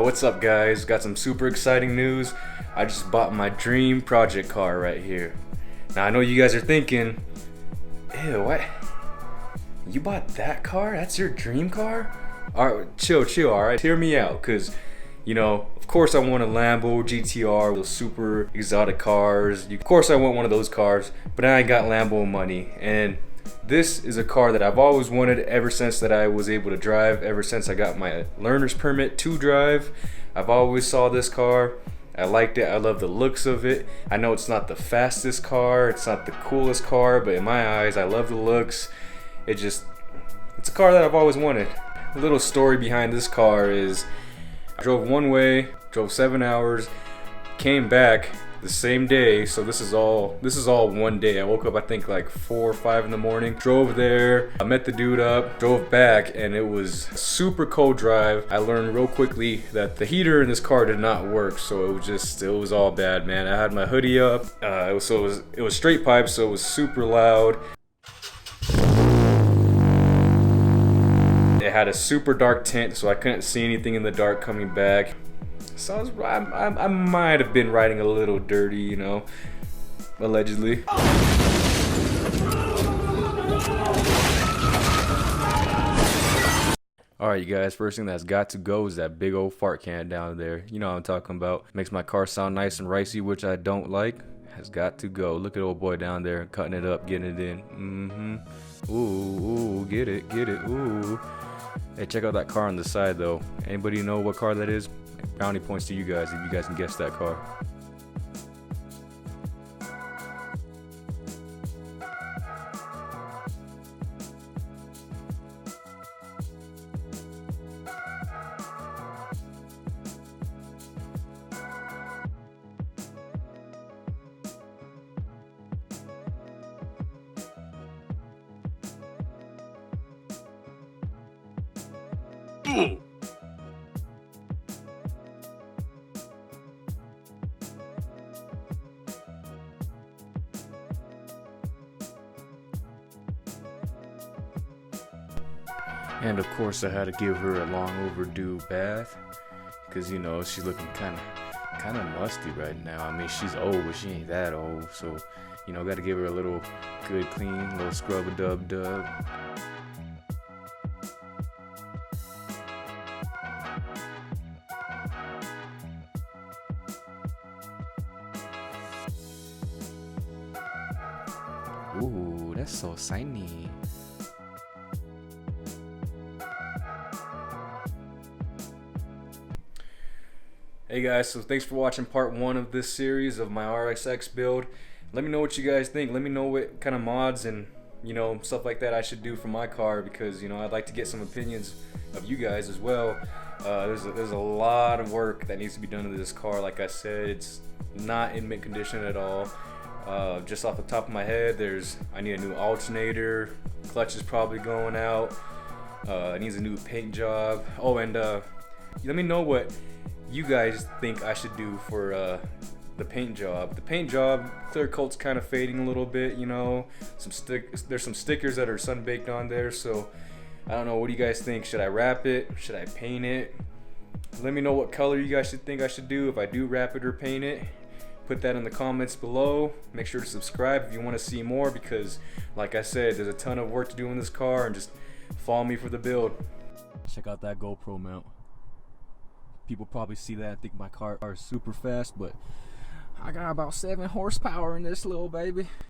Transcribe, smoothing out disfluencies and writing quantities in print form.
What's up guys? Got some super exciting news. I just bought my dream project car right here. Now I know you guys are thinking, ew, what? You bought that car? That's your dream car? Alright, chill, alright? Hear me out, cause you know, of course I want a Lambo GTR, those super exotic cars. Of course I want one of those cars, but I ain't got Lambo money. And this is a car that I've always wanted ever since that I was able to drive, ever since I got my learner's permit to drive. I've always saw this car. I liked it. I love the looks of it. I know it's not the fastest car, it's not the coolest car, but in my eyes, I love the looks. It's a car that I've always wanted. A little story behind this car is I drove one way, drove 7 hours, came back the same day, so this is all one day. I woke up I think like 4 or 5 in the morning, drove there, I met the dude up, drove back, and it was a super cold drive. I learned real quickly that the heater in this car did not work, so it was all bad, man. I had my hoodie up, it was straight pipe, so it was super loud. It had a super dark tint, so I couldn't see anything in the dark coming back. So I might have been riding a little dirty, you know, allegedly. Alright you guys, first thing that's got to go is that big old fart can down there. You know what I'm talking about. Makes my car sound nice and ricey, which I don't like. Has got to go. Look at old boy down there cutting it up, getting it in. Ooh, get it, ooh. Hey, check out that car on the side though. Anybody know what car that is? Brownie points to you guys if you guys can guess that car. And of course I had to give her a long overdue bath, because you know she's looking kind of musty right now. I mean, she's old, but she ain't that old, so you know, got to give her a little good clean, little scrub-a-dub. Ooh, that's so shiny. Hey guys, so thanks for watching part 1 of this series of my Rsx build. Let me know what you guys think. Let me know what kind of mods and, you know, stuff like that I should do for my car, because, you know, I'd like to get some opinions of you guys as well. There's a lot of work that needs to be done to this car. Like I said, it's not in mint condition at all. Just off the top of my head, I need a new alternator. Clutch is probably going out. It needs a new paint job. Oh, and let me know what you guys think I should do for the paint job. The paint job, clear coat's kind of fading a little bit, you know. There's some stickers that are sun-baked on there, so I don't know. What do you guys think? Should I wrap it? Should I paint it? Let me know what color you guys think I should do if I do wrap it or paint it. Put that in the comments below. Make sure to subscribe if you want to see more, because like I said, there's a ton of work to do in this car, and just follow me for the build. Check out that GoPro mount. People probably see that and think my car is super fast, but I got about 7 horsepower in this little baby.